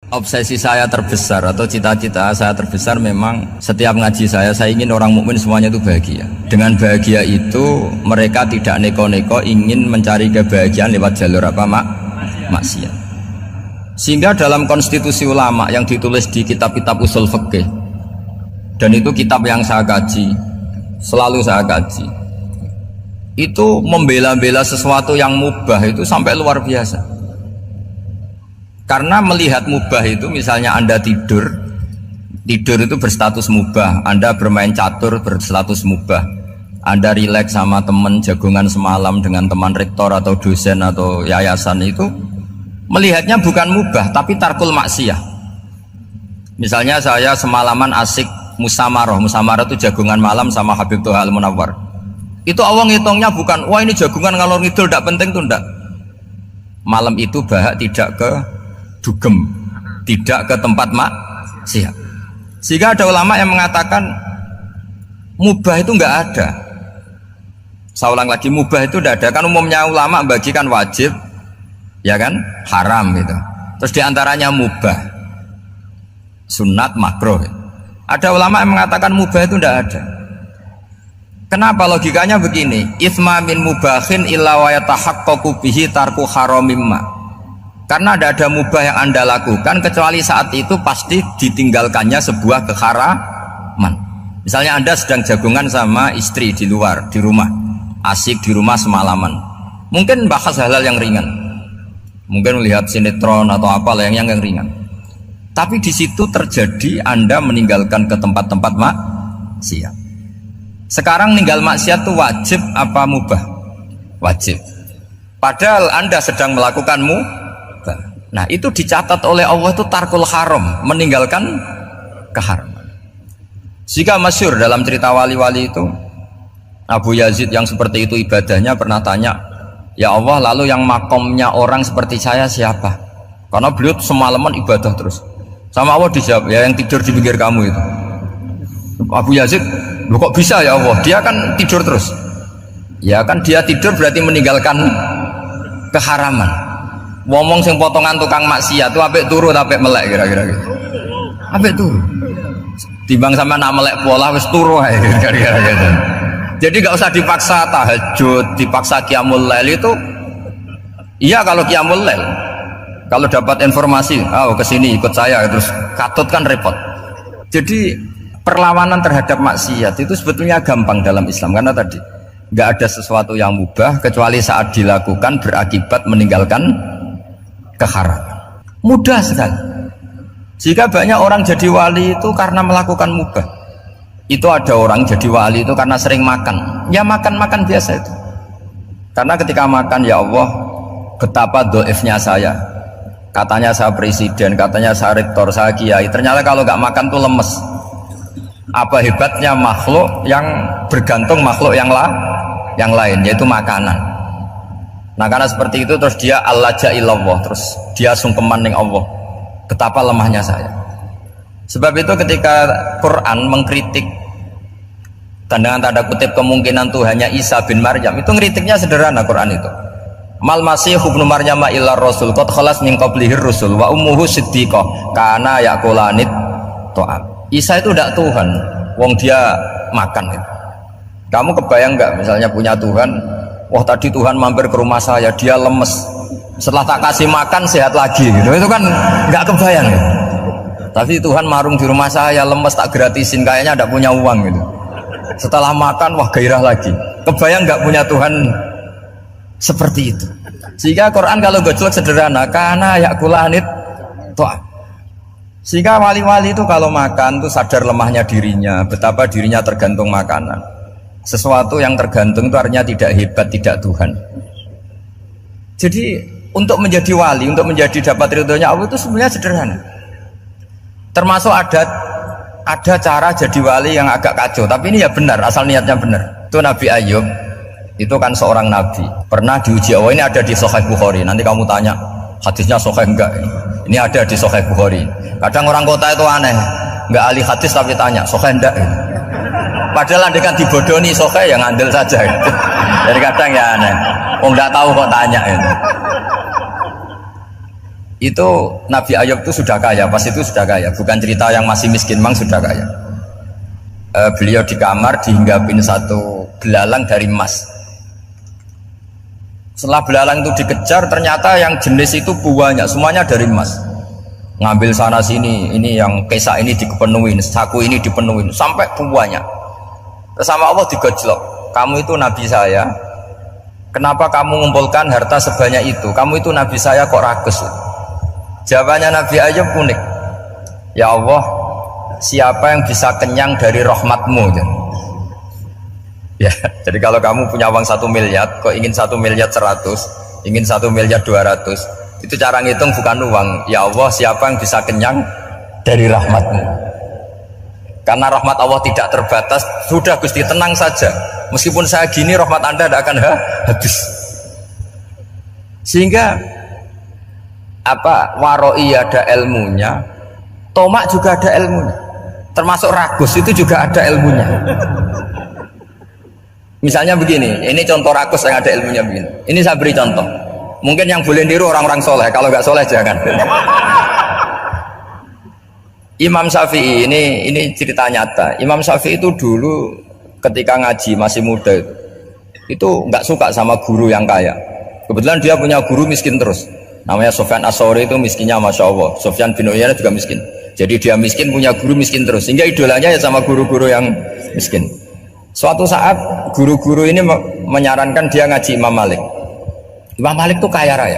Obsesi saya terbesar atau cita-cita saya terbesar memang setiap ngaji saya ingin orang mukmin semuanya itu bahagia. Dengan bahagia itu mereka tidak neko-neko ingin mencari kebahagiaan lewat jalur apa maksiat. Sehingga dalam konstitusi ulama yang ditulis di kitab-kitab usul fikih, dan itu kitab yang saya kaji, selalu saya kaji, itu membela-bela sesuatu yang mubah itu sampai luar biasa. Karena melihat mubah itu, misalnya Anda tidur itu berstatus mubah, Anda bermain catur berstatus mubah, Anda rileks sama teman jagongan semalam dengan teman rektor atau dosen atau yayasan, itu melihatnya bukan mubah tapi tarkul maksiyah. Misalnya saya semalaman asik musamarah itu jagongan malam sama Habib Toha Al-Munawwar, itu Allah ngitungnya bukan wah ini jagongan ngalor ngidul tidak penting tuh, enggak. Malam itu bahak tidak ke dugem, tidak ke tempat maksiat. Sehingga ada ulama yang mengatakan mubah itu enggak ada. Saya ulang lagi, mubah itu tidak ada. Kan umumnya ulama membagikan wajib, ya kan, haram gitu. Terus diantaranya mubah, sunat, makruh. Ada ulama yang mengatakan mubah itu tidak ada. Kenapa? Logikanya begini, itsma min mubahin illa wa yatahaqqaqu bihi tarku haramimma. Karena tidak ada mubah yang Anda lakukan kecuali saat itu pasti ditinggalkannya sebuah keharaman. Misalnya Anda sedang jagungan sama istri di luar, di rumah, asik di rumah semalaman, mungkin bahas hal-hal yang ringan, mungkin melihat sinetron atau apalah yang ringan. Tapi di situ terjadi Anda meninggalkan ke tempat-tempat maksiat. Sekarang ninggal maksiat itu wajib apa mubah? Wajib. Padahal Anda sedang melakukan nah itu dicatat oleh Allah itu tarkul haram, meninggalkan keharaman. Jika masyhur dalam cerita wali-wali itu, Abu Yazid yang seperti itu ibadahnya pernah tanya, ya Allah, lalu yang makomnya orang seperti saya siapa? Karena beliau semalaman ibadah terus. Sama Allah dijawab, ya yang tidur di pinggir kamu itu. Abu Yazid, loh kok bisa ya Allah? Dia kan tidur terus. Ya kan dia tidur berarti meninggalkan keharaman. Ngomong sing potongan tukang maksiat tuh apik turu apik melek kira-kira gitu. Apik turu. Timbang sama nak melek pola wis turu ae kira-kira gitu. Jadi enggak usah dipaksa tahajud, dipaksa qiyamul lail itu. Iya kalau qiyamul lail. Kalau dapat informasi, kesini ikut saya, terus katut kan repot. Jadi perlawanan terhadap maksiat itu sebetulnya gampang dalam Islam, karena tadi enggak ada sesuatu yang mubah kecuali saat dilakukan berakibat meninggalkan keharaman. Mudah sekali. Jika banyak orang jadi wali itu karena melakukan mubah. Itu ada orang jadi wali itu karena sering makan. Ya makan-makan biasa itu. Karena ketika makan, ya Allah, betapa doifnya saya. Katanya saya presiden, katanya saya rektor, saya kiai. Ternyata kalau nggak makan tuh lemes. Apa hebatnya makhluk yang bergantung makhluk yang lain, yaitu makanan. Nah karena seperti itu terus dia al-laja'illallah, terus dia sungkeman ning Allah, betapa lemahnya saya. Sebab itu ketika Quran mengkritik dengan tanda kutip kemungkinan Tuhannya Isa bin Maryam, itu ngeritiknya sederhana. Quran itu mal masihub ibnu Maryam illa rasul qad khalas min qablihir rusul wa ummuhu siddiqah kana yaqulanit ta'am. Isa itu tidak Tuhan, wong dia makan itu. Kamu kebayang nggak misalnya punya Tuhan, wah tadi Tuhan mampir ke rumah saya, dia lemes, setelah tak kasih makan sehat lagi gitu. Itu kan nggak kebayang ya. Tapi Tuhan marung di rumah saya, lemes tak gratisin, kayaknya tidak punya uang gitu. Setelah makan wah gairah lagi. Kebayang nggak punya Tuhan seperti itu. Sehingga Quran kalau gojlok sederhana, karena yakulanit to'am. Sehingga wali-wali itu kalau makan tuh sadar lemahnya dirinya, betapa dirinya tergantung makanan. Sesuatu yang tergantung itu artinya tidak hebat, tidak Tuhan. Jadi untuk menjadi wali, untuk menjadi dapat ridhonya Allah itu sebenarnya sederhana. Termasuk ada cara jadi wali yang agak kacau, tapi ini ya benar, asal niatnya benar. Itu Nabi Ayub, itu kan seorang nabi, pernah diuji Allah. Ini ada di Sahih Bukhari. Nanti kamu tanya hadisnya sahih enggak? Ini ada di Sahih Bukhari. Kadang orang kota itu aneh, enggak ahli hadis tapi tanya sahih enggak? Padahal andekan dibodoni sahih yang ngandel saja. Jadi kadang ya aneh. Enggak tahu kok tanya itu. Itu Nabi Ayub itu sudah kaya, pas itu sudah kaya, bukan cerita yang masih miskin, mang sudah kaya. Beliau di kamar dihinggapin satu belalang dari emas. Setelah belalang itu dikejar, ternyata yang jenis itu buahnya semuanya dari emas. Ngambil sana sini, ini yang kesak ini dipenuhin, saku ini dipenuhin, sampai buahnya. Sama Allah digojlok, kamu itu Nabi saya, kenapa kamu mengumpulkan harta sebanyak itu? Kamu itu Nabi saya kok rakus? Jawabannya Nabi Ayub unik. Ya Allah, siapa yang bisa kenyang dari rahmatmu? Ya, jadi kalau kamu punya uang 1 miliar, kok ingin 1 miliar 100, ingin 1 miliar 200, itu cara ngitung bukan uang. Ya Allah, siapa yang bisa kenyang dari rahmatmu? Karena rahmat Allah tidak terbatas. Sudah Gusti, tenang saja. Meskipun saya gini, rahmat Anda tidak akan habis. Sehingga waroi ada ilmunya, tomak juga ada ilmunya, termasuk ragus itu juga ada ilmunya. Misalnya begini, ini contoh ragus yang ada ilmunya begini. Ini saya beri contoh. Mungkin yang boleh niru orang-orang soleh, kalau nggak soleh jangan. Imam Syafi'i ini cerita nyata. Imam Syafi'i itu dulu ketika ngaji masih muda itu nggak suka sama guru yang kaya. Kebetulan dia punya guru miskin terus. Namanya Sufyan As-Tsauri, itu miskinnya Masya Allah. Sufyan bin Uyainah juga miskin. Jadi dia miskin, punya guru miskin terus. Sehingga idolanya ya sama guru-guru yang miskin. Suatu saat guru-guru ini menyarankan dia ngaji Imam Malik. Imam Malik itu kaya raya.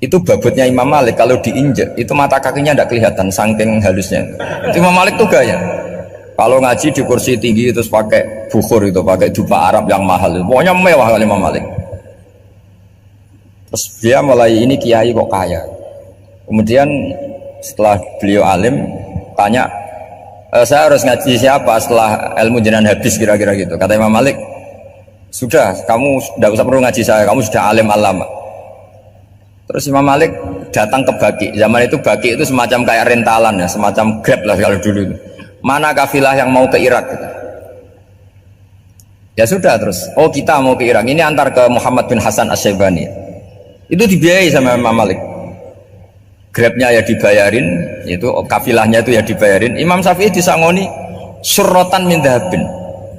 Itu babutnya Imam Malik, kalau diinjek itu mata kakinya tidak kelihatan saking halusnya. Itu Imam Malik tuh gaya. Kalau ngaji di kursi tinggi terus pakai bukhur, itu pakai dupa Arab yang mahal. Pokoknya mewah kali Imam Malik. Terus dia mulai, ini kiai kok kaya. Kemudian setelah beliau alim tanya, saya harus ngaji siapa setelah ilmu jenengan habis, kira-kira gitu. Kata Imam Malik, sudah, kamu tidak usah perlu ngaji saya, kamu sudah alim alama. Terus Imam Malik datang ke Baki. Zaman itu Baki itu semacam kayak rentalan ya, semacam Grab lah kalau dulu. Mana kafilah yang mau ke Irak gitu. Ya sudah, terus oh kita mau ke Irak, ini antar ke Muhammad bin Hasan Asy-Syaibani. Itu dibiayai sama Imam Malik. Grabnya ya dibayarin, itu kafilahnya itu ya dibayarin. Imam Syafi'i disangoni surrotan min dhahabin.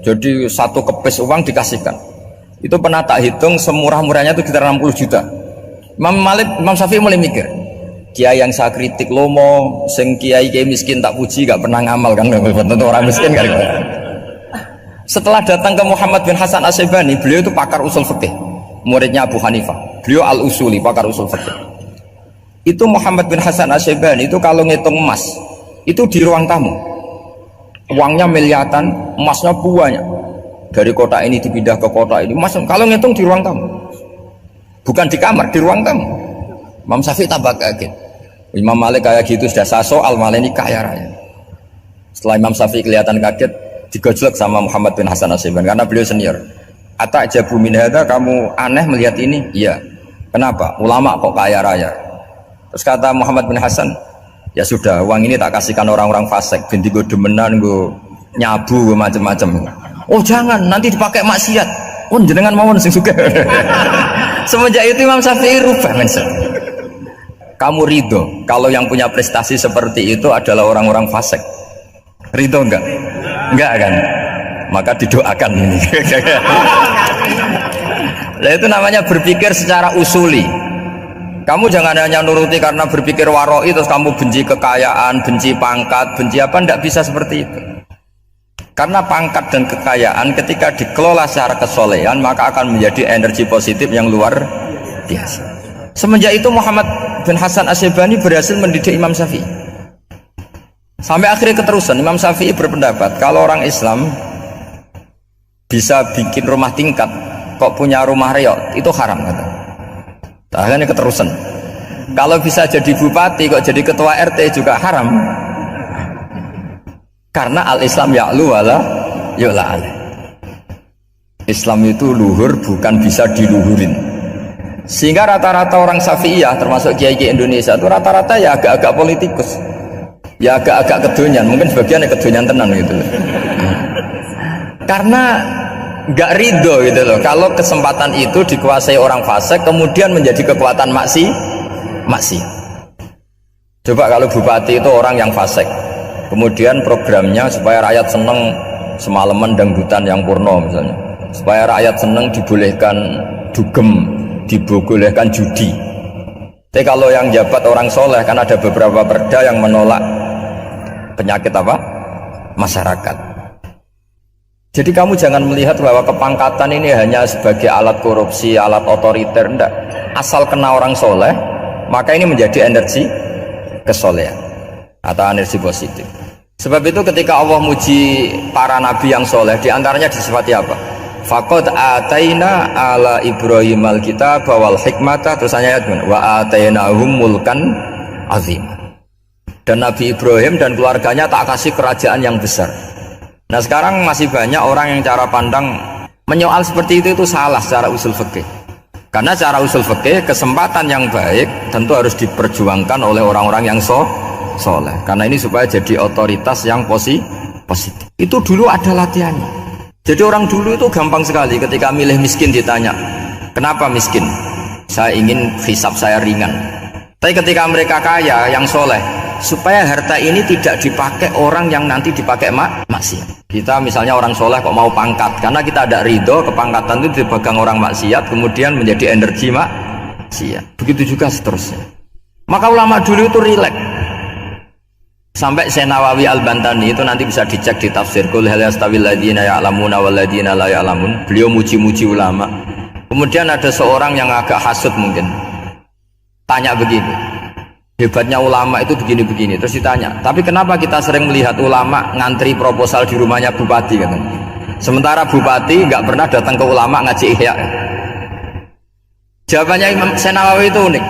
Jadi satu kepes uang dikasihkan. Itu pernah tak hitung semurah-murahnya itu sekitar 60 juta. Imam Syafi'i mulai mikir, kiai yang saya kritik lomo, sing kiai miskin tak puji, gak pernah ngamal kan, tentu orang miskin kan. Setelah datang ke Muhammad bin Hasan Asy-Syaibani, beliau itu pakar usul fikih, muridnya Abu Hanifah. Beliau al-usuli, pakar usul fikih. Itu Muhammad bin Hasan Asy-Syaibani itu kalau ngitung emas itu di ruang tamu, uangnya miliaran, emasnya banyak, dari kota ini dipindah ke kota ini, emas kalau ngitung di ruang tamu, bukan di kamar, di ruang tamu. Imam Syafi'i tambah kaget. Imam Malik kayak gitu sudah saya soal, malah ini kaya raya. Setelah Imam Syafi'i kelihatan kaget, digojlok sama Muhammad bin Hasan Asy-Syaibani karena beliau senior. Atajabu min hadza, kamu aneh melihat ini? Iya. Kenapa? Ulama kok kaya raya. Terus kata Muhammad bin Hasan, ya sudah, uang ini tak kasihkan orang-orang fasik, binti gue demenan, gue nyabu, gue macam-macam. Oh jangan, nanti dipakai maksiat. Oh jenengan mawon sing suka. Semenjak itu Imam Syafi'i rubah mindset. Kamu ridho kalau yang punya prestasi seperti itu adalah orang-orang fasik? Ridho enggak? Enggak kan? Maka didoakan ini. Nah, itu namanya berpikir secara usuli. Kamu jangan hanya nuruti karena berpikir waroi terus kamu benci kekayaan, benci pangkat, benci apa, tidak bisa seperti itu. Karena pangkat dan kekayaan ketika dikelola secara kesolehan maka akan menjadi energi positif yang luar biasa. Semenjak itu Muhammad bin Hasan Asy-Syaibani berhasil mendidik Imam Syafi'i. Sampai akhirnya keterusan Imam Syafi'i berpendapat kalau orang Islam bisa bikin rumah tingkat kok punya rumah reot itu haram, kata. Akhirnya keterusan. Kalau bisa jadi bupati kok jadi ketua RT juga haram. Karena al-Islam ya'lu wala yu'la alaih. Islam itu luhur, bukan bisa diluhurin. Sehingga rata-rata orang Syafi'iyah termasuk kiai-kiai Indonesia itu rata-rata ya agak-agak politikus. Ya agak-agak kedonyan, mungkin sebagian ya kedonyan tenan gitu. Karena nggak ridho gitu loh kalau kesempatan itu dikuasai orang fasik kemudian menjadi kekuatan maksiat. Coba kalau bupati itu orang yang fasik, kemudian programnya supaya rakyat seneng semalaman dangdutan yang purno misalnya, supaya rakyat seneng dibolehkan dugem, dibolehkan judi. Tapi kalau yang jabat orang soleh, kan ada beberapa perda yang menolak penyakit apa? Masyarakat. Jadi kamu jangan melihat bahwa kepangkatan ini hanya sebagai alat korupsi, alat otoriter, enggak. Asal kena orang soleh, maka ini menjadi energi kesolehan atau energi positif. Sebab itu ketika Allah muji para nabi yang soleh, diantaranya disifati apa? Faqad ataina ala Ibrahim al-kitab wal hikmata, terus ayat wa atainahum mulkan azim. Dan Nabi Ibrahim dan keluarganya tak kasih kerajaan yang besar. Nah sekarang masih banyak orang yang cara pandang menyoal seperti itu salah secara usul fikih. Karena secara usul fikih kesempatan yang baik tentu harus diperjuangkan oleh orang-orang yang soleh. Karena ini supaya jadi otoritas yang positif. Itu dulu ada latihannya. Jadi orang dulu itu gampang sekali ketika milih miskin ditanya, kenapa miskin? Saya ingin hisab saya ringan. Tapi ketika mereka kaya, yang soleh, supaya harta ini tidak dipakai orang yang nanti dipakai maksiat. Kita misalnya orang soleh kok mau pangkat, karena kita ada ridho, kepangkatan itu dipegang orang maksiat, kemudian menjadi energi maksiat. Begitu juga seterusnya. Maka ulama dulu itu rileks. Sampai Syekh Nawawi Al-Bantani itu nanti bisa dicek di tafsir Qul hal yastawil ladzina ya'lamuna wal ladzina la ya'lamun. Beliau muji-muji ulama. Kemudian ada seorang yang agak hasud mungkin. Tanya begini. Hebatnya ulama itu begini-begini. Terus ditanya, tapi kenapa kita sering melihat ulama ngantri proposal di rumahnya bupati kan? Sementara bupati nggak pernah datang ke ulama ngaji ihya. Jawabannya Imam Syekh Nawawi itu unik.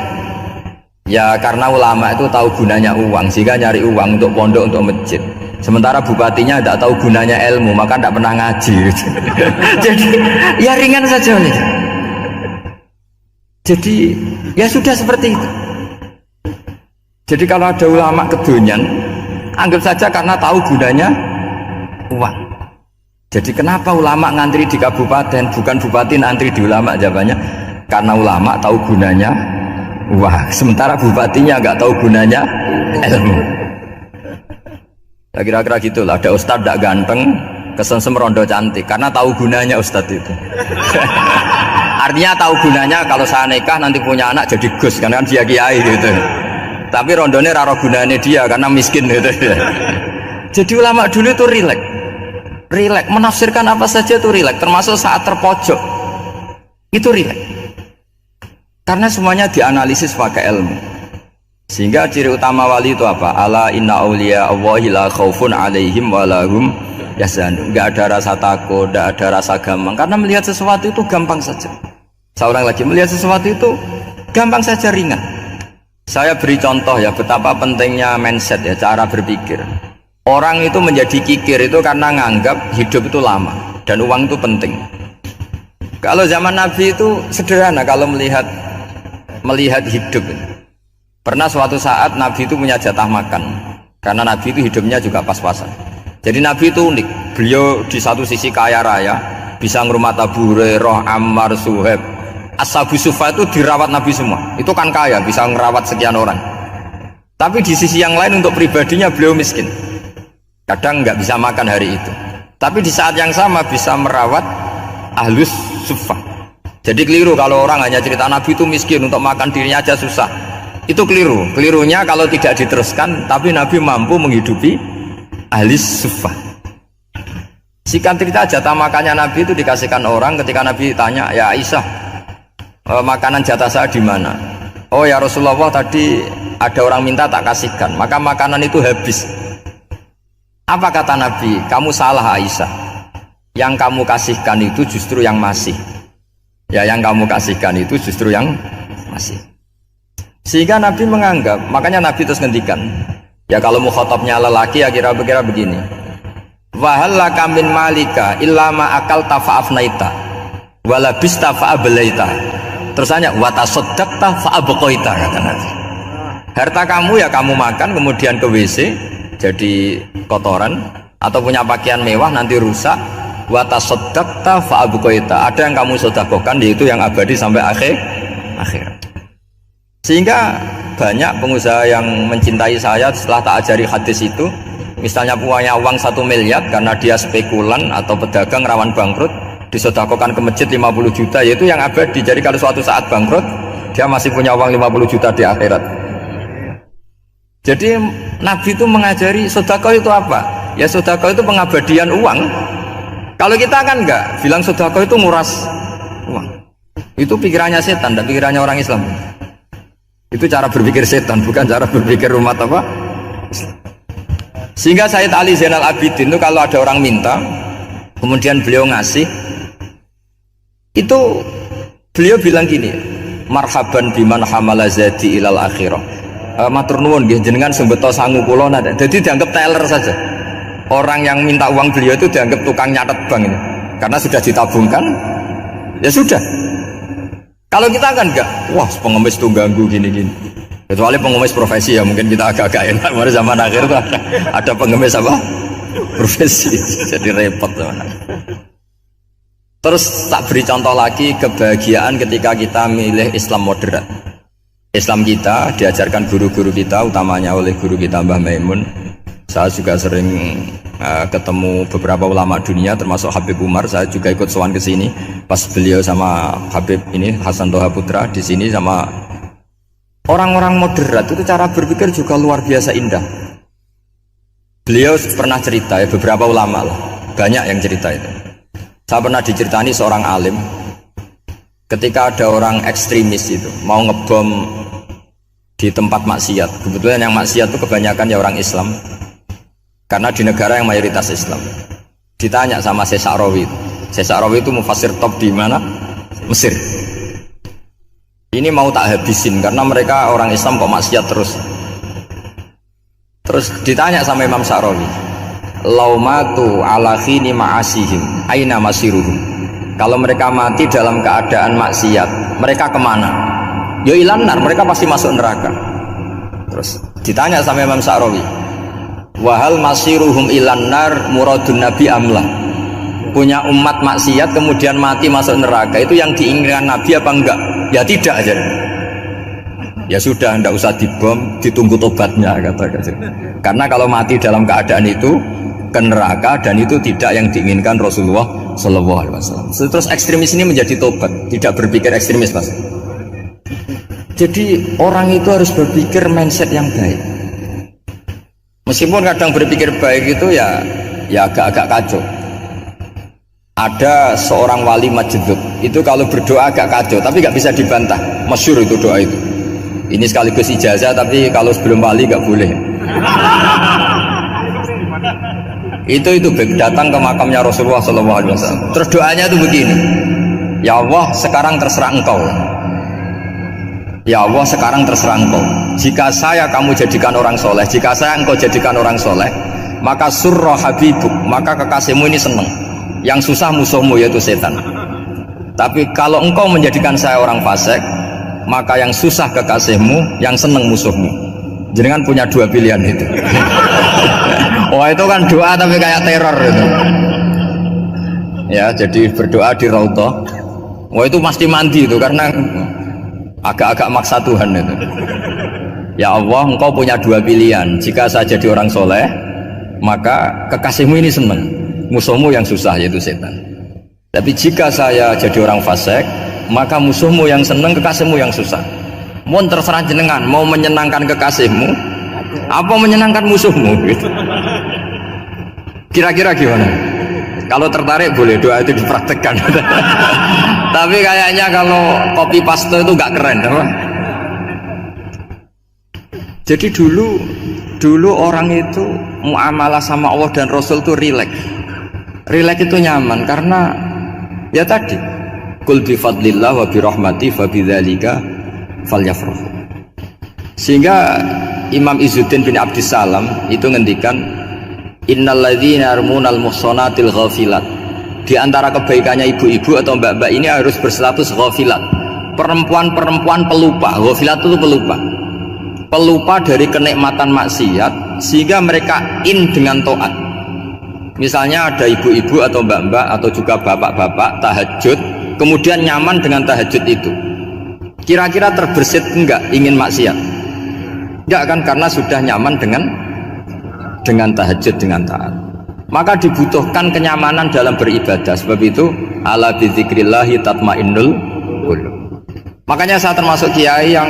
Ya karena ulama itu tahu gunanya uang, sehingga nyari uang untuk pondok, untuk masjid. Sementara bupatinya tidak tahu gunanya ilmu, maka tidak pernah ngaji. Jadi ya ringan saja nih. Jadi ya sudah seperti itu. Jadi kalau ada ulama kedonyan, anggap saja karena tahu gunanya uang. Jadi kenapa ulama ngantri di kabupaten, bukan bupati ngantri di ulama? Jawabannya karena ulama tahu gunanya wah, sementara bupatinya nggak tahu gunanya ilmu. Ya kira-kira gitulah. Ada ustadz tidak ganteng, kesensem rondo cantik, karena tahu gunanya ustadz itu. Artinya tahu gunanya kalau saya nikah nanti punya anak jadi gus, karena kan dia kiai gitu. Tapi rondonya raro gunanya dia karena miskin gitu. Jadi ulama dulu itu rileks, menafsirkan apa saja itu rileks, termasuk saat terpojok itu rileks. Karena semuanya dianalisis pakai ilmu. Sehingga ciri utama wali itu apa? Ala inna awliya Allahi la khaufun alaihim walahum yahzanun. Enggak ada rasa takut, enggak ada rasa gampang. Karena melihat sesuatu itu gampang saja. Seorang lagi melihat sesuatu itu gampang saja, ringan. Saya beri contoh ya betapa pentingnya mindset ya, cara berpikir. Orang itu menjadi kikir itu karena nganggap hidup itu lama dan uang itu penting. Kalau zaman Nabi itu sederhana kalau melihat hidup. Pernah suatu saat Nabi itu punya jatah makan, karena Nabi itu hidupnya juga pas-pasan. Jadi Nabi itu unik. Beliau di satu sisi kaya raya, bisa ngurmat Abu Hurairah, Ammar, Suhaib, Ashabu Sufa itu dirawat Nabi semua. Itu kan kaya, bisa ngerawat sekian orang. Tapi di sisi yang lain untuk pribadinya beliau miskin. Kadang nggak bisa makan hari itu. Tapi di saat yang sama bisa merawat Ahlus Sufa. Jadi keliru kalau orang hanya cerita Nabi itu miskin, untuk makan dirinya aja susah. Itu keliru. Kelirunya kalau tidak diteruskan, tapi Nabi mampu menghidupi ahli suffah. Singkat cerita, jatah makannya Nabi itu dikasihkan orang ketika Nabi tanya, ya Aisyah, makanan jatah saya di mana? Oh ya Rasulullah, tadi ada orang minta tak kasihkan, maka makanan itu habis. Apa kata Nabi? Kamu salah Aisyah. Yang kamu kasihkan itu justru yang masih. Ya yang kamu kasihkan itu justru yang masih. Sehingga Nabi menganggap, makanya Nabi terus ngendikan, ya kalau mukhatabnya lelaki ya kira-kira begini, wahallaka min malika illa ma akalta fa'afnaita walabista fa'ablaita. Terus tanya watasaddaqta fa'abqaita, kata Nabi. Harta kamu ya kamu makan kemudian ke WC jadi kotoran, atau punya pakaian mewah nanti rusak. Watasaddaqta fa'abqaita, ada yang kamu sedekahkan yaitu yang abadi sampai akhir. Sehingga banyak pengusaha yang mencintai saya setelah tak ajari hadis itu, misalnya punya uang 1 miliar karena dia spekulan atau pedagang rawan bangkrut, disedekahkan ke masjid 50 juta, yaitu yang abadi. Jadi kalau suatu saat bangkrut, dia masih punya uang 50 juta di akhirat. Jadi Nabi itu mengajari sedekah itu apa? Ya sedekah itu pengabadian uang. Kalau kita kan enggak, bilang sedekah itu nguras uang. Itu pikirannya setan, dan pikirannya orang Islam. Itu cara berpikir setan, bukan cara berpikir umat apa? Sehingga Sayyid Ali Zainal Abidin itu kalau ada orang minta, kemudian beliau ngasih, itu beliau bilang gini, marhaban biman hamala zadi ilal akhirah. Matur nuwun nggih jenengan sembeto sangu kula nada. Jadi dianggap teller saja. Orang yang minta uang beliau itu dianggap tukang nyatet bank ini. Karena sudah ditabungkan, ya sudah. Kalau kita kan enggak, wah pengemis tuh ganggu gini-gini. Kecuali pengemis profesi ya mungkin kita agak-agak enak. Pada zaman akhir tuh ada pengemis apa? Profesi, jadi repot teman. Terus tak beri contoh lagi kebahagiaan ketika kita milih Islam moderat. Islam kita diajarkan guru-guru kita, utamanya oleh guru kita Mbah Maimun. Saya juga sering ketemu beberapa ulama dunia termasuk Habib Umar. Saya juga ikut sowan ke sini pas beliau sama Habib ini Hasan Toha Putra di sini sama orang-orang moderat. Itu cara berpikir juga luar biasa indah. Beliau pernah cerita ya, beberapa ulama lah, banyak yang cerita itu. Saya pernah diceritani seorang alim ketika ada orang ekstremis itu mau ngebom di tempat maksiat. Kebetulan yang maksiat itu kebanyakan ya orang Islam. Karena di negara yang mayoritas Islam. Ditanya sama Syekh Sa'rawi. Syekh Sa'rawi itu mufassir top di mana? Mesir. Ini mau tak habisin karena mereka orang Islam kok maksiat terus. Terus ditanya sama Imam Sa'rawi, laumatu ala khini ma'asihim aina masiruhum. Kalau mereka mati dalam keadaan maksiat, mereka kemana? Ya ilanar, mereka pasti masuk neraka. Terus ditanya sama Imam Sa'rawi, wahal masiruhum ilanar muradun nabi amlah. Punya umat maksiat kemudian mati masuk neraka, itu yang diinginkan Nabi apa enggak? Ya tidak aja. Ya sudah, enggak usah dibom, ditunggu tobatnya kata. Karena kalau mati dalam keadaan itu ke neraka, dan itu tidak yang diinginkan Rasulullah Shallallahu Alaihi Wasallam. Terus ekstremis ini menjadi tobat, tidak berpikir ekstremis mas. Jadi orang itu harus berpikir mindset yang baik. Meskipun kadang berpikir baik itu ya agak-agak kacau. Ada seorang wali majdud itu kalau berdoa agak kacau, tapi nggak bisa dibantah. Masyhur itu doa itu. Ini sekaligus ijazah, tapi kalau sebelum wali nggak boleh. Itu datang ke makamnya Rasulullah SAW. Terus doanya itu begini, ya Allah sekarang terserah engkau. Ya Allah sekarang terserah engkau. Jika saya kamu jadikan orang soleh, jika saya engkau jadikan orang soleh, maka surra habibuk, maka kekasihmu ini senang. Yang susah musuhmu yaitu setan. Tapi kalau engkau menjadikan saya orang fasik, maka yang susah kekasihmu, yang senang musuhmu. Jenengan punya dua pilihan itu. Wah itu kan doa tapi kayak teror itu. Ya jadi berdoa di Raudhah. Wah itu pasti mandi itu karena agak-agak maksa Tuhan itu. Ya Allah, engkau punya dua pilihan. Jika saya jadi orang soleh, maka kekasihmu ini senang, musuhmu yang susah yaitu setan. Tapi jika saya jadi orang fasik, maka musuhmu yang senang, kekasihmu yang susah. Mohon terserah jenengan, mau menyenangkan kekasihmu apa menyenangkan musuhmu gitu. Kira-kira gimana? Kalau tertarik boleh doa itu dipraktekkan. Tapi kayaknya kalau copy paste itu nggak keren apa? Jadi dulu orang itu muamalah sama Allah dan Rasul itu rileks. Rileks itu nyaman karena ya tadi qul bi fadlillah wa bi rahmati fa bidzalika falyafrahu. Sehingga Imam Izzuddin bin Abdissalam itu ngendikan innalladzina yarmunal muhsanatil ghafilat. Di antara kebaikannya ibu-ibu atau mbak-mbak ini harus berstatus ghafilat. Perempuan-perempuan pelupa. Ghafilat itu pelupa dari kenikmatan maksiat sehingga mereka dengan taat. Misalnya ada ibu-ibu atau mbak-mbak atau juga bapak-bapak tahajud, kemudian nyaman dengan tahajud itu. Kira-kira terbersit enggak ingin maksiat? Enggak kan, karena sudah nyaman dengan tahajud, dengan taat. Maka dibutuhkan kenyamanan dalam beribadah. Sebab itu ala bidzikrillahi tatmainnul qulub. Makanya saya termasuk kiai yang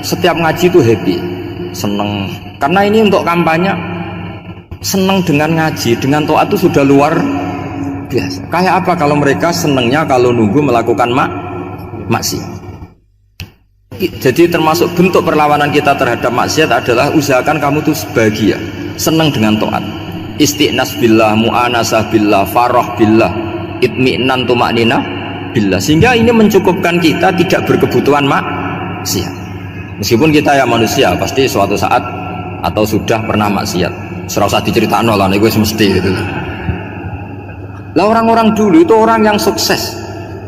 setiap ngaji itu happy, seneng. Karena ini untuk kampanye, seneng dengan ngaji, dengan taat itu sudah luar biasa. Kayak apa kalau mereka senengnya kalau nunggu melakukan maksiat. Jadi termasuk bentuk perlawanan kita terhadap maksiat adalah usahakan kamu tuh bahagia, senang dengan taat, istiqnas billah, mu'anasah billah, farah billah, itmi'nan tumaknina billah, sehingga ini mencukupkan kita tidak berkebutuhan maksiat. Meskipun kita ya manusia, pasti suatu saat atau sudah pernah maksiat. Serasa diceritakan lah, itu mesti gitu. Lah orang-orang dulu itu orang yang sukses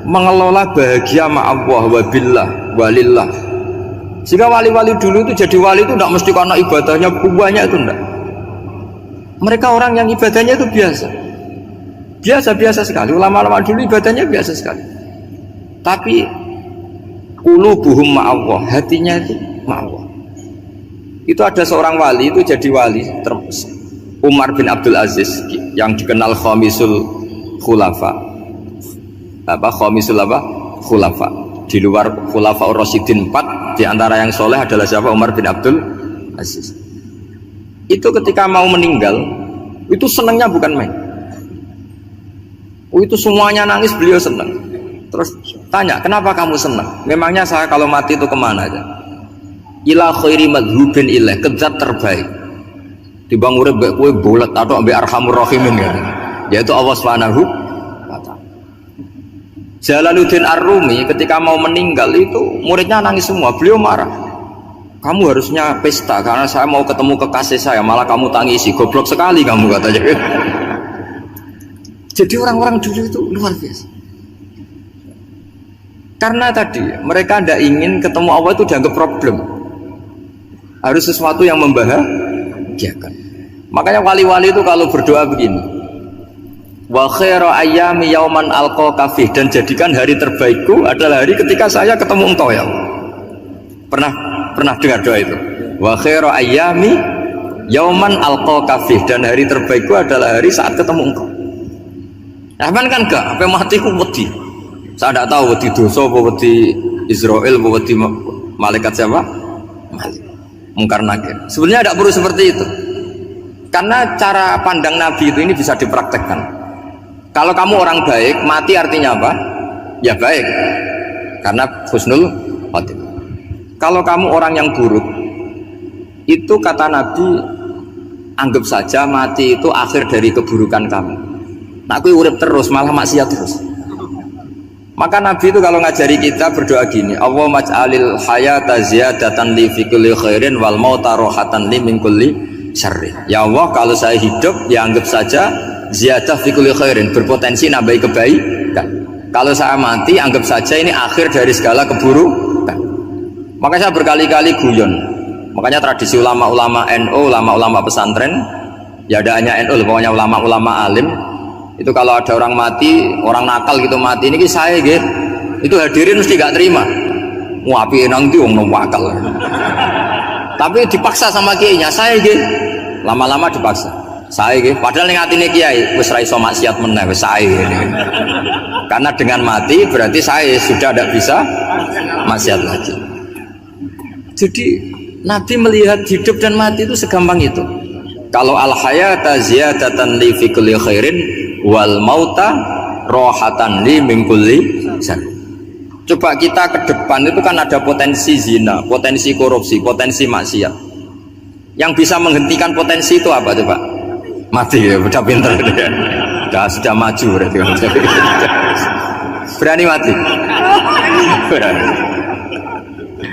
mengelola bahagia ma'allah wa billah walillah. Sehingga wali-wali dulu itu jadi wali itu tidak mesti karena ibadahnya banyak, itu enggak. Mereka orang yang ibadahnya itu biasa sekali. Ulama-ulama dulu ibadahnya biasa sekali. Tapi qulubuhum ma'allah, hatinya itu ma'allah. Itu ada seorang wali itu jadi wali, Umar bin Abdul Aziz, yang dikenal khamisul khulafa. Khulafa. Di luar khulafa Rasyidin 4, di antara yang soleh adalah siapa? Umar bin Abdul Aziz. Itu ketika mau meninggal, itu senangnya bukan main. Itu semuanya nangis, beliau senang. Terus tanya, kenapa kamu senang? Memangnya saya kalau mati itu kemana aja? Ila khairi madhubin ilaih, ke zat terbaik. Timbang urip mbek kowe bolet atau mbek arhamur rahimin ya. Yaitu Allah Subhanahu wa taala. Jalaluddin Ar-Rumi ketika mau meninggal itu muridnya nangis semua, beliau marah. Kamu harusnya pesta karena saya mau ketemu kekasih saya, malah kamu tangisi, goblok sekali kamu, katanya. Jadi orang-orang dulu itu luar biasa. Karena tadi mereka tidak ingin ketemu Allah itu dianggap problem, harus sesuatu yang membahagiakan. Makanya wali-wali itu kalau berdoa begini, wa khairu ayyami yauman alqa fih, dan jadikan hari terbaikku adalah hari ketika saya ketemu engkau ya Allah. Pernah dengar doa itu? Wa khairu ayyami yauman alqa fih, dan hari terbaikku adalah hari saat ketemu engkau. Nah, kan enggak, sampai mati ku wedi. Saya tidak tahu wedi dosa apa wedi Israel apa wedi malaikat siapa? Mungkar nakir. Sebenarnya tidak perlu seperti itu. Karena cara pandang Nabi itu ini bisa dipraktekkan. Kalau kamu orang baik, mati artinya apa? Ya baik, karena husnul khotimah. Kalau kamu orang yang buruk, itu kata Nabi, anggap saja mati itu akhir dari keburukan kamu. Nah, aku urip terus, malah maksiat terus. Maka Nabi itu kalau ngajari kita berdoa gini, Allahumma ij'alil hayata ziyadatan li fi kulli khairin wal mauta rohatan li min kulli syarrin. Ya Allah, kalau saya hidup, ya anggap saja ziyadah fi kulli khairin, berpotensi nambahi kebaikan. Kalau saya mati, anggap saja ini akhir dari segala keburukan. Maka saya berkali-kali guyon. Makanya tradisi ulama-ulama NU, ulama-ulama pesantren, ya ada hanya NU, pokoknya ulama-ulama alim, itu kalau ada orang mati, orang nakal gitu mati, ini saya gitu, itu hadirin mesti gak terima. Wapi nanti wong nakal. Tapi dipaksa sama kiainya, saya gitu. Lama-lama dipaksa. Saya gitu. Padahal ning atine kiai wis ra iso maksiat meneh, wis saya gitu. Karena dengan mati berarti saya sudah tidak bisa maksiat lagi. Jadi Nabi melihat hidup dan mati itu segampang itu. Kalau al hayata ziyadatan li fi kulli khairin wal mauta rohatan li min kulli syarr. Coba kita ke depan itu kan ada potensi zina, potensi korupsi, potensi maksiat. Yang bisa menghentikan potensi itu apa coba? Mati ya, udah pinter ya. Sudah maju berarti. Berani mati. Berani.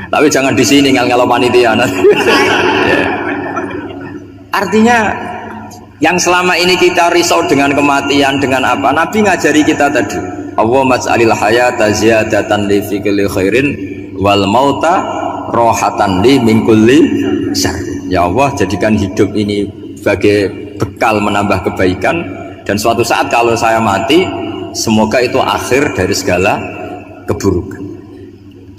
Tapi jangan di sini ngel-ngelo panitia. Ya. Artinya yang selama ini kita risau dengan kematian, dengan apa? Nabi ngajari kita tadi. Allahumma ij'alil hayata ziyadatan li fi kulli khairin wal mauta rohatan li min kulli syarr. Ya Allah, jadikan hidup ini sebagai bekal menambah kebaikan, dan suatu saat kalau saya mati, semoga itu akhir dari segala keburukan.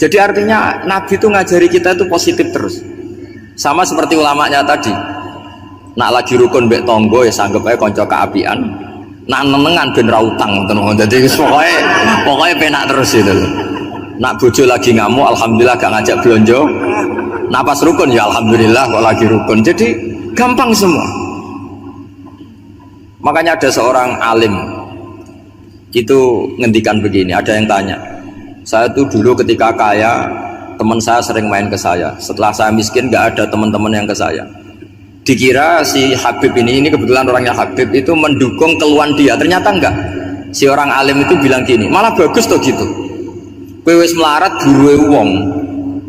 Jadi artinya Nabi itu ngajari kita itu positif terus. Sama seperti ulamanya tadi. Nak lagi rukun mbek tonggo ya sanggep ae kanca keapian. Nak nenengan ben ra utang ngoten. Dadi pokoke penak terus itu. Nak bojo lagi ngamuk alhamdulillah gak ngajak blonjo. Nak pas rukun ya alhamdulillah kok lagi rukun. Jadi gampang semua. Makanya ada seorang alim itu ngendikan begini, ada yang tanya, saya tuh dulu ketika kaya teman saya sering main ke saya, setelah saya miskin gak ada teman-teman yang ke saya. Dikira si Habib ini kebetulan orangnya Habib itu mendukung keluhan dia, ternyata enggak. Si orang alim itu bilang gini, malah bagus tuh gitu, kowe wis melarat buruhe wong,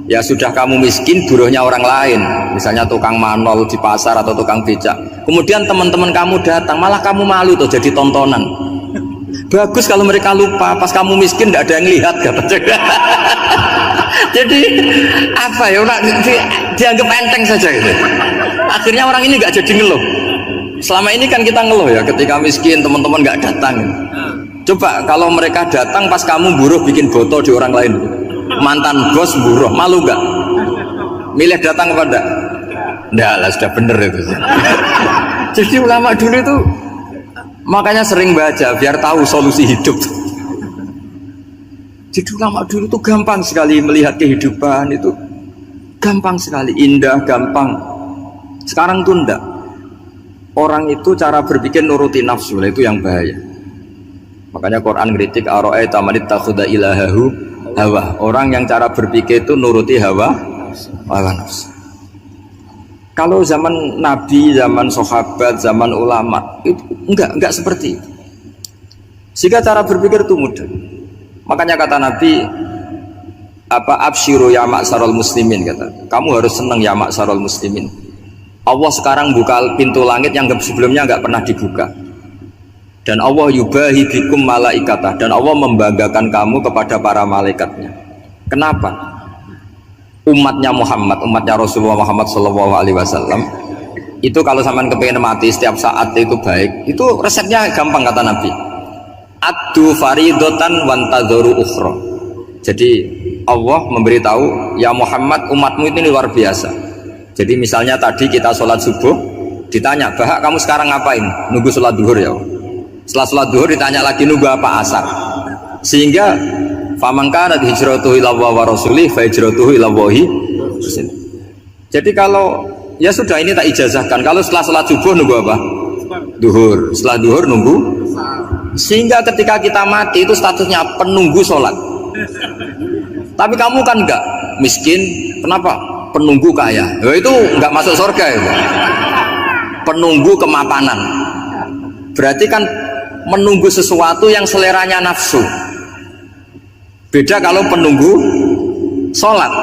ya sudah kamu miskin buruhnya orang lain, misalnya tukang manol di pasar atau tukang becak, kemudian teman-teman kamu datang malah kamu malu tuh jadi tontonan. Bagus kalau mereka lupa pas kamu miskin tidak ada yang lihat kata. Jadi apa ya, dianggap enteng saja gitu. Akhirnya orang ini nggak jadi ngeluh. Selama ini kan kita ngeluh ya ketika miskin teman-teman nggak datang. Coba kalau mereka datang pas kamu buruh bikin foto di orang lain, mantan bos buruh, malu nggak? Milih datang apa enggak? Enggak lah, sudah bener itu. Jadi ulama dulu itu makanya sering baca biar tahu solusi hidup. Jadi ulama dulu itu gampang sekali melihat kehidupan itu, gampang sekali, indah, gampang. Sekarang tuh enggak. Orang itu cara berpikir nuruti nafsu, itu yang bahaya. Makanya Quran kritik ara'aita man ittakhadha ilahahu hawa. Orang yang cara berpikir itu nuruti hawa nafsu. Kalau zaman Nabi, zaman sahabat, zaman ulama itu enggak seperti itu. Sehingga cara berpikir itu mudah. Makanya kata Nabi, absyiru ya ma'syarul muslimin, kata. Kamu harus senang ya ma'syarul muslimin. Allah sekarang buka pintu langit yang sebelumnya enggak pernah dibuka. Dan Allah yubahi bikum malaikatah, dan Allah membanggakan kamu kepada para malaikatnya. Kenapa? Umatnya Muhammad, umatnya Rasulullah Muhammad SAW itu kalau sampean kepengen mati setiap saat itu baik, itu resepnya gampang kata Nabi. Addu faridotan wantadzoru ukhra. Jadi Allah memberitahu, ya Muhammad, umatmu ini luar biasa. Jadi misalnya tadi kita sholat subuh, ditanya, bahak kamu sekarang ngapain? Nunggu sholat duhur ya. Setelah sholat duhur ditanya lagi, nunggu apa? Asar. Sehingga faman kanat hijratuhu ila Allah wa rasulih fa hijratuhu ila Allah. Jadi kalau ya sudah ini tak ijazahkan, kalau setelah sholat subuh nunggu apa? Duhur. Setelah duhur nunggu. Sehingga ketika kita mati itu statusnya penunggu sholat. Tapi kamu kan enggak miskin, kenapa? Penunggu kaya. Ya, itu enggak masuk surga ya. Penunggu kemapanan. Berarti kan menunggu sesuatu yang seleranya nafsu. Beda kalau penunggu sholat,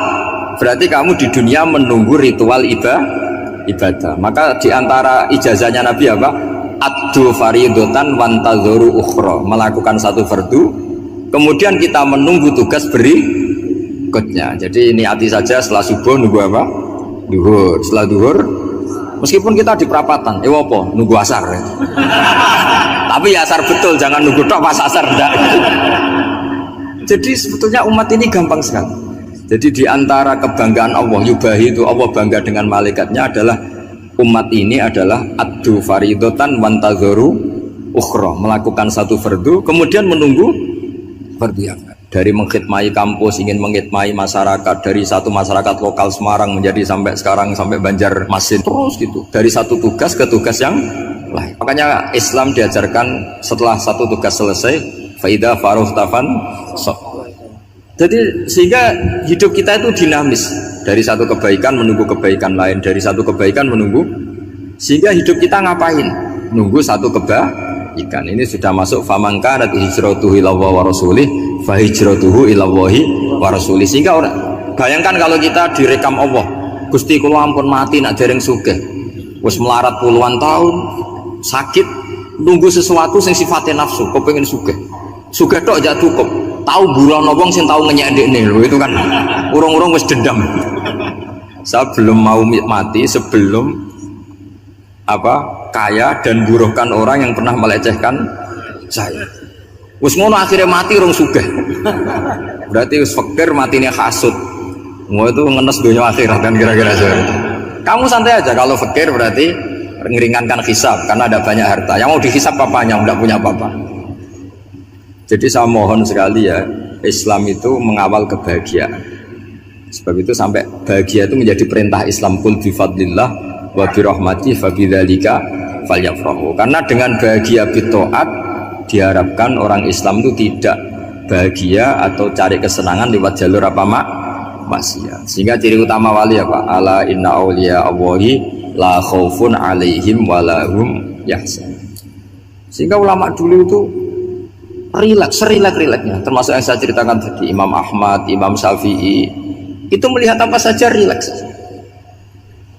berarti kamu di dunia menunggu ritual ibadah. Maka diantara ijazahnya Nabi apa? Addu faridotan wantadzoru ukhra, melakukan satu fardu, kemudian kita menunggu tugas berikutnya. Jadi niati saja setelah subuh nunggu apa? Duhur. Setelah duhur, meskipun kita di perapatan, apa? Nunggu asar. Ya. Tapi ya asar betul, jangan nunggu tok pas asar enggak. Jadi sebetulnya umat ini gampang sekali. Jadi diantara kebanggaan Allah, yubahi itu Allah bangga dengan malaikatnya adalah umat ini adalah addu faridotan wantadzoru ukhra, melakukan satu fardu kemudian menunggu fardu yang dari mengkhidmati kampus, ingin mengkhidmati masyarakat, dari satu masyarakat lokal Semarang menjadi sampai sekarang sampai Banjarmasin, terus gitu, dari satu tugas ke tugas yang lain. Makanya Islam diajarkan setelah satu tugas selesai faida faruhtafan. Jadi sehingga hidup kita itu dinamis, dari satu kebaikan menunggu kebaikan lain, dari satu kebaikan menunggu, sehingga hidup kita ngapain? Nunggu satu kebaikan. Ini sudah masuk faman kanat hijratuhu ila Allah wa rasulih fa hijratuhu ila Allah wa rasulih. Sehingga orang bayangkan kalau kita direkam Allah, Gusti kula ampun mati nak dereng sugih, wis melarat puluhan tahun, sakit, nunggu sesuatu yang sifatnya nafsu, kok pengen sugih tok aja cukup. Tahu bulan wong sing tahu ngenyek nih lho, itu kan urung-urung wis dendam. Saya belum mau mati sebelum kaya dan buruhkan orang yang pernah melecehkan saya. Wis ngono akhirnya mati rong sugih. Berarti wis fakir matine hasud. Mau itu ngenes dunia akhirat kan kira-kira seperti. Kamu santai aja kalau fakir berarti meringankan hisab karena ada banyak harta. Yang mau dihisab papanya enggak punya apa-apa. Jadi saya mohon sekali ya, Islam itu mengawal kebahagiaan. Sebab itu sampai bahagia itu menjadi perintah Islam, qul bi fadlillah wa bi rahmatihi fa bidzalika falyafrahu. Karena dengan bahagia bi taat diharapkan orang Islam itu tidak bahagia atau cari kesenangan lewat jalur apa maksiat. Sehingga ciri utama wali apa? Ala inna auliya Allahi la khaufun alaihim wa lahum yahzanun. Sehingga ulama dulu itu rileks-rileksnya, termasuk yang saya ceritakan tadi, Imam Ahmad, Imam Syafi'i, itu melihat apa saja rileks.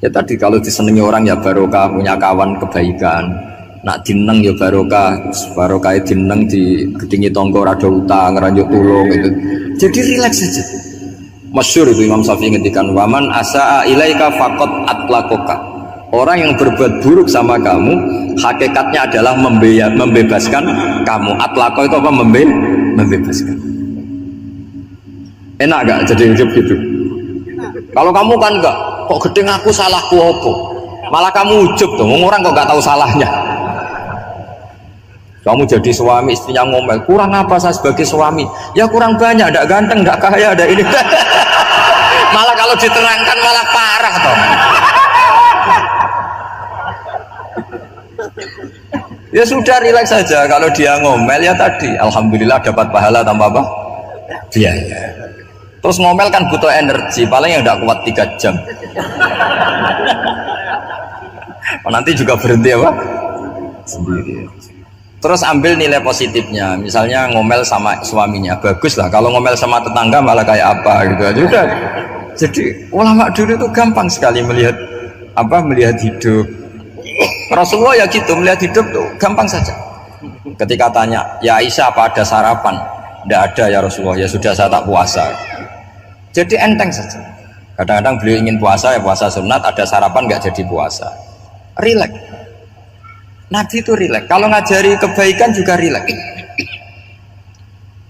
Ya tadi kalau disenangi orang ya barokah, punya kawan kebaikan. Nak dineng ya barokah dineng di gedingi tonggo rada utang, ranjuk tulung gitu. Jadi rileks saja. Masyhur itu Imam Syafi'i ngendikan, waman asaa ilaika faqad atlaqaka. Orang yang berbuat buruk sama kamu hakikatnya adalah membebaskan kamu. Atlaqo itu apa? Membebaskan. Enak gak jadi hidup gitu? Kalau kamu kan enggak, kok gedeng aku salahku apa? Malah kamu ujub tuh, orang kok gak tahu salahnya. Kamu jadi suami, istrinya ngomel, kurang apa saya sebagai suami? Ya kurang banyak, tidak ganteng, tidak kaya, ada ini. Malah kalau diterangkan malah parah toh. Ya sudah, rileks saja. Kalau dia ngomel ya tadi, alhamdulillah dapat pahala tanpa apa? Biaya. Terus ngomel kan butuh energi, paling yang tidak kuat 3 jam. Nanti juga berhenti apa? Sendiri. Terus ambil nilai positifnya, misalnya ngomel sama suaminya, bagus lah. Kalau ngomel sama tetangga malah kayak apa gitu aja udah. Jadi ulama dulu itu gampang sekali melihat hidup. Rasulullah ya gitu, melihat hidup tuh gampang saja. Ketika tanya, ya Aisyah apa ada sarapan? Tidak ada ya Rasulullah, ya sudah saya tak puasa. Jadi enteng saja. Kadang-kadang beliau ingin puasa, ya puasa sunat, ada sarapan nggak jadi puasa. Rileks. Nabi itu rileks. Kalau ngajari kebaikan juga rileks.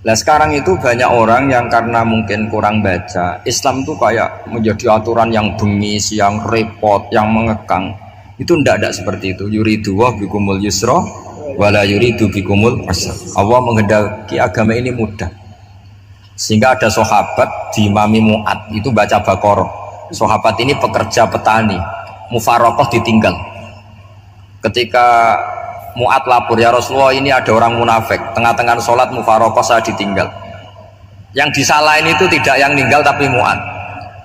Nah sekarang itu banyak orang yang karena mungkin kurang baca, Islam itu kayak menjadi aturan yang bengis, yang repot, yang mengekang. Itu tidak seperti itu. Yuridu wa bikumul yusra wala yuridu bikumul usra. Allah menghendaki agama ini mudah. Sehingga ada sahabat di Imami Mu'ad itu baca Baqarah. Sahabat ini pekerja petani, mufarokoh ditinggal. Ketika Mu'ad lapor, ya Rasulullah ini ada orang munafik, tengah-tengah sholat mufarokoh saya ditinggal. Yang disalahin itu tidak yang ninggal tapi Mu'ad.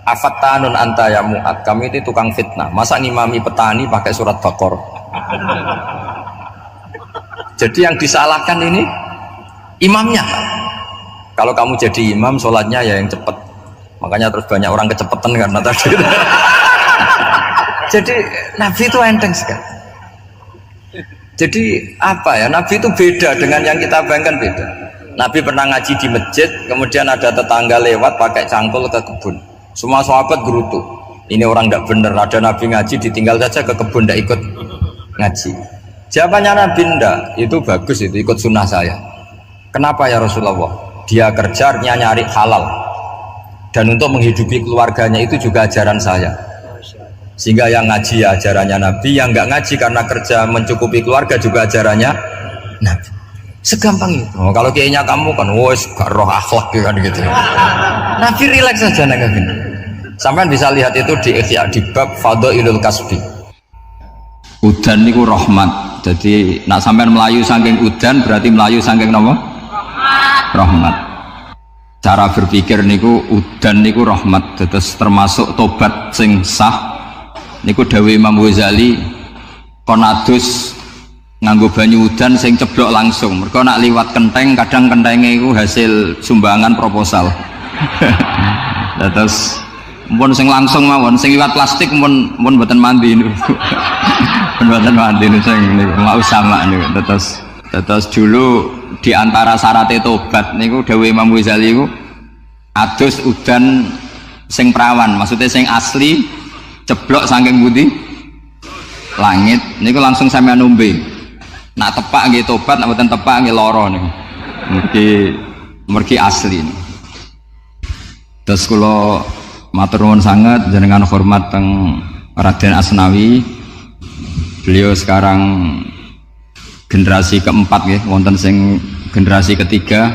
Afattanun anta ya Mu'ad, kami itu tukang fitnah. Masa ngimami petani pakai surat Baqarah? Jadi yang disalahkan ini imamnya. Kalau kamu jadi imam, sholatnya ya yang cepat. Makanya terus banyak orang kecepatan karena tadi. Jadi Nabi itu enteng sekali. Jadi apa ya? Nabi itu beda dengan yang kita bayangkan, beda. Nabi pernah ngaji di masjid, kemudian ada tetangga lewat pakai cangkul ke kebun. Semua sahabat gerutu. Ini orang tidak benar. Ada Nabi ngaji ditinggal saja ke kebun, tidak ikut ngaji. Jawabannya Nabi, tidak. Itu bagus, itu ikut sunnah saya. Kenapa ya Rasulullah? Dia kerjanya nyari halal. Dan untuk menghidupi keluarganya itu juga ajaran saya. Sehingga yang ngaji ya ajarannya Nabi, yang nggak ngaji karena kerja mencukupi keluarga juga ajarannya Nabi. Segampang itu. Oh, kalau kayaknya kamu kan, wes gak roh akhlak kan gitu. Nabi rileks saja nengah gini. Sampai bisa lihat itu di Ikhya, di bab Fadhailul Kasbi. Udan niku rahmat. Jadi nak sampean melayu saking udan berarti melayu saking napa? Rahmat. Cara berpikir niku udan niku rahmat. Terus termasuk tobat sing sah. Niku dawuh Imam Ghazali kon adus nganggo banyu udan sing ceblok langsung. Mergo nak liwat kenteng kadang kentenge iku hasil sumbangan proposal. Terus mun sing langsung mawon, sing liwat plastik mun mboten mandi niku. Mboten mandi niku sing niku mau sama niku. Terus dulu di antara syarat tobat niku dawuh Imam Ghazali iku adus udan sing perawan, maksudnya sing asli ceblok saking budi langit niku langsung sampean nombe. Nak tepak nggih tobat, nak mboten tepak nggih lara niku. mergi asli. Terus kula matur nuwun sangat jenengan hormat teng Raden Asnawi. Beliau sekarang generasi keempat ya, wonten sing generasi ketiga.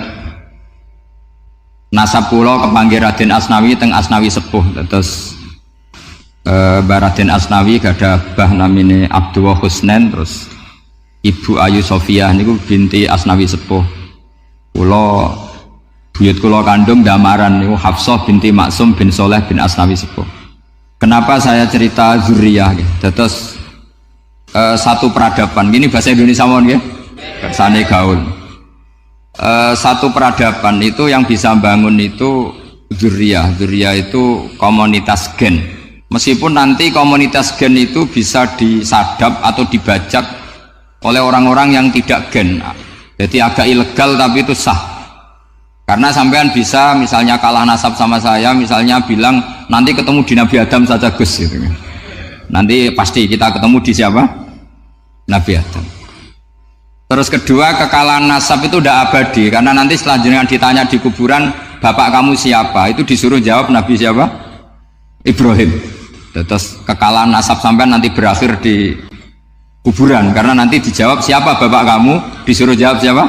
Nasab kula kepanggih Raden Asnawi teng Asnawi sepuh. Terus Mbak Raden Asnawi gadah bah namine Abdullah Husnen, terus Ibu Ayu Sofia niku binti Asnawi sepuh. Kula buyut kula kandung damaran niku Hafsah binti Maksum bin Soleh bin Asnawi sepuh. Kenapa saya cerita zuriyah gitu? Terus satu peradaban, ini bahasa Indonesia mohon ya, bahasane gaul. Satu peradaban itu yang bisa bangun itu zuriyah itu komunitas gen. Meskipun nanti komunitas gen itu bisa disadap atau dibajak oleh orang-orang yang tidak gen, jadi agak ilegal tapi itu sah. Karena sampean bisa misalnya kalah nasab sama saya, misalnya bilang nanti ketemu di Nabi Adam saja Gus gitu. Nanti pasti kita ketemu di siapa? Nabi Adam. Terus kedua, kekalahan nasab itu udah abadi, karena nanti setelah jenengan ditanya di kuburan bapak kamu siapa, itu disuruh jawab Nabi siapa? Ibrahim. Terus kekalahan nasab sampean nanti berakhir di kuburan, karena nanti dijawab siapa bapak kamu, disuruh jawab siapa?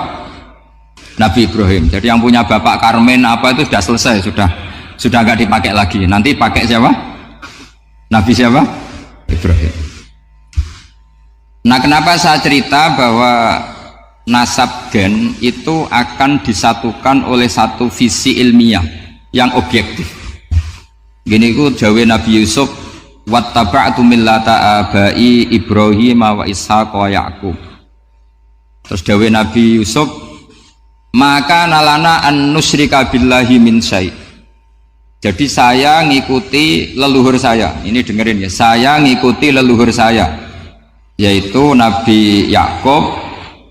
Nabi Ibrahim. Jadi yang punya bapak Karmen apa itu sudah selesai, sudah nggak dipakai lagi. Nanti pakai siapa? Nabi siapa? Ibrahim. Nah, kenapa saya cerita bahwa nasab gen itu akan disatukan oleh satu visi ilmiah yang objektif. Gini ku jawe Nabi Yusuf, wattaba'tu millata abai Ibrahim wa Ishaq wa Yaqub. Terus dawe Nabi Yusuf, maka nalana an nusyrika billahi min syai'. Jadi saya ngikuti leluhur saya. Ini dengerin ya, saya ngikuti leluhur saya, yaitu Nabi Yakub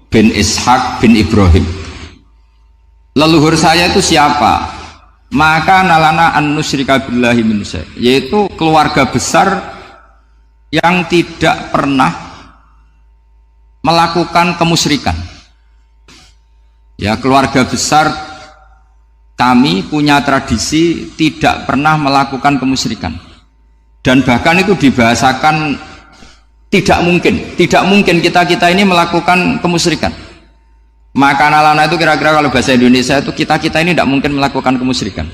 bin Ishak bin Ibrahim. Leluhur saya itu siapa? Maka nalana an nusyrika billahi min syai', yaitu keluarga besar yang tidak pernah melakukan kemusyrikan. Ya, keluarga besar kami punya tradisi tidak pernah melakukan kemusyrikan. Dan bahkan itu dibahasakan tidak mungkin kita ini melakukan kemusyrikan. Maka nalana itu kira-kira kalau bahasa Indonesia itu kita ini tidak mungkin melakukan kemusyrikan.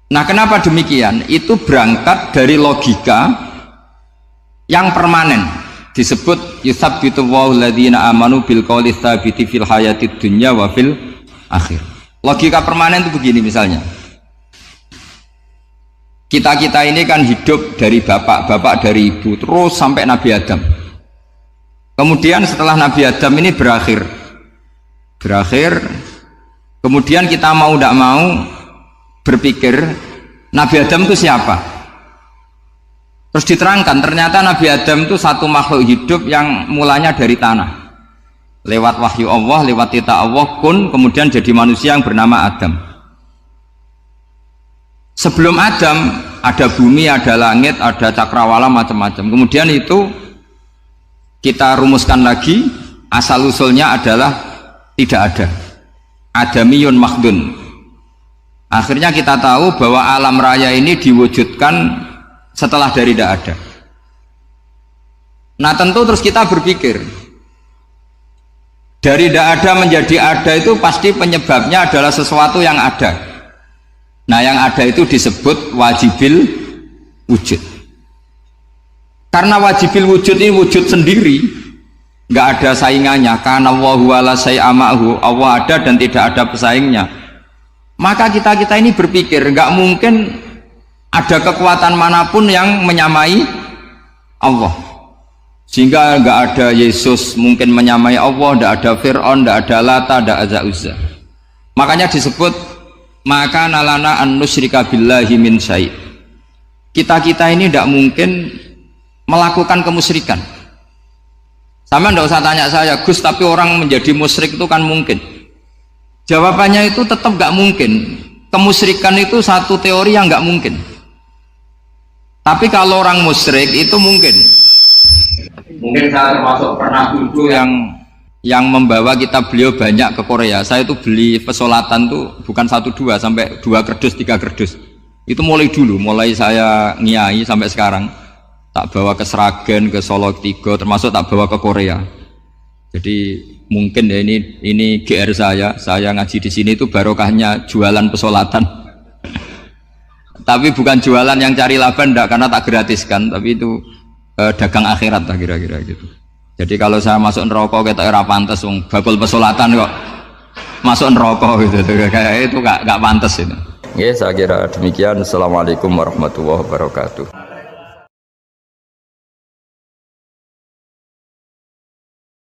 Nah, kenapa demikian? Itu berangkat dari logika yang permanen, disebut yusabbitu Allahu alladziina aamanu bil qouli tsabiti fil hayatid dunya wa fil akhir. Logika permanen itu begini, misalnya kita ini kan hidup dari bapak dari ibu terus sampai Nabi Adam. Kemudian setelah Nabi Adam ini berakhir, kemudian kita mau tidak mau berpikir Nabi Adam itu siapa? Terus diterangkan ternyata Nabi Adam itu satu makhluk hidup yang mulanya dari tanah, lewat wahyu Allah, lewat titah Allah kun, kemudian jadi manusia yang bernama Adam. Sebelum Adam ada bumi, ada langit, ada cakrawala, macam-macam. Kemudian itu kita rumuskan lagi, asal usulnya adalah tidak ada, adamiyun makhdun. Akhirnya kita tahu bahwa alam raya ini diwujudkan setelah dari tidak ada. Nah, tentu terus kita berpikir dari tidak ada menjadi ada itu pasti penyebabnya adalah sesuatu yang ada. Nah, yang ada itu disebut wajibil wujud. Karena wajibil wujud ini wujud sendiri, nggak ada saingannya. Karena Allahu ala syai'amahu, Allah ada dan tidak ada pesaingnya. Maka kita ini berpikir nggak mungkin ada kekuatan manapun yang menyamai Allah. Sehingga nggak ada Yesus mungkin menyamai Allah, nggak ada Fir'aun, nggak ada Lata, nggak ada Uzza. Makanya disebut maka nalana an nusyrika billahi min syai'. Kita ini tidak mungkin melakukan kemusyrikan. Sama tidak usah tanya saya, Gus, tapi orang menjadi musyrik itu kan mungkin. Jawabannya itu tetap nggak mungkin. Kemusyrikan itu satu teori yang nggak mungkin. Tapi kalau orang musyrik itu mungkin. Mungkin saya termasuk pernah dulu yang membawa kitab beliau banyak ke Korea. Saya itu beli pesolatan tuh bukan 1 2 sampai 2 kerdus 3 kerdus. Itu mulai dulu, mulai saya ngiyai sampai sekarang. Tak bawa ke Sragen, ke Solo 3, termasuk tak bawa ke Korea. Jadi mungkin ya ini GR saya ngaji di sini itu barokahnya jualan pesolatan. Tapi bukan jualan yang cari laba enggak, karena tak gratiskan, tapi itu dagang akhirat lah kira-kira gitu. Jadi kalau saya masuk neraka kita era pantas, bakul pesolatan kok masuk neraka gitu, kayak itu gak pantas itu. Ya saya kira demikian. Assalamualaikum warahmatullahi wabarakatuh.